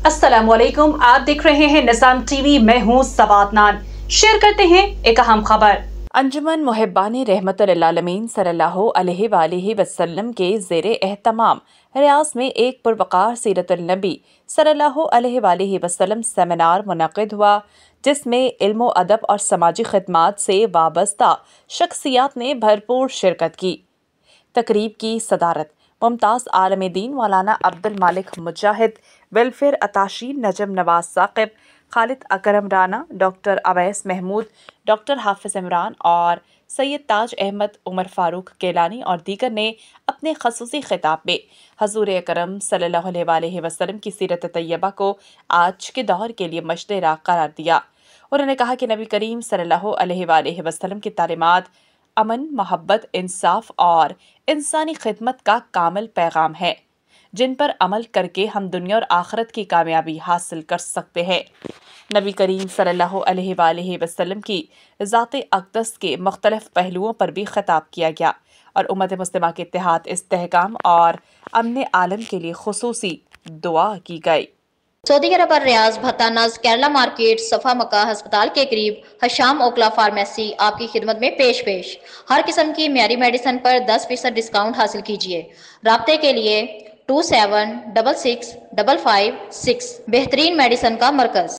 अस्सलाम वालेकुम, आप देख रहे हैं निज़ाम टीवी। मैं हूं सवात नान। शेयर करते हैं एक अहम खबर। अंजुमन मुहिब्बान रहमतुल आलमीन सल्लल्लाहु अलैहि वसल्लम के ज़ेरे एहतमाम रियाज में एक पुरवकार सीरतुल नबी सल्लल्लाहु अलैहि वसल्लम सेमिनार मुनक़िद हुआ, जिसमें इल्म अदब और समाजी खिदमात से वाबस्ता शख्सियात ने भरपूर शिरकत की। तकरीब की सदारत मुमताज़ आलम दीन मौलाना अब्दुल मालिक मुजाहिद, वेलफेयर अताशी नजम नवाज साकिब, खालिद अकरम राना, डॉक्टर अवैस महमूद, डॉक्टर हाफिज इमरान और सैयद ताज अहमद उमर फारूक केलानी और दीगर ने अपने खसूसी खिताब में हजूर अकरम सल्लल्लाहु अलैहि वसल्लम की सीरत तैयबा को आज के दौर के लिए मशद राह करार दिया। उन्होंने कहा कि नबी करीम सल्लल्लाहु अलैहि वसल्लम की तालीमात अमन, मोहब्बत, इंसाफ और इंसानी खिदमत का कामिल पैगाम है, जिन पर अमल करके हम दुनिया और आखिरत की कामयाबी हासिल कर सकते हैं। नबी करीम सल्लल्लाहु अलैहि वसल्लम की ज़ात अक़दस के मुख्तलिफ पहलुओं पर भी खिताब किया गया और उम्मत मुस्लिमा के इत्तेहाद, इस्तेहकाम और अमन आलम के लिए खुसूसी दुआ की गई। सऊदी अरब और रियाज भत्ता नज केरला मार्केट सफा मक्का अस्पताल के करीब हशाम ओकला फार्मेसी आपकी खिदमत में पेश हर किस्म की म्यारी मेडिसिन पर 10% डिस्काउंट हासिल कीजिए। राब्ते के लिए 27665556 बेहतरीन मेडिसिन का मरकज।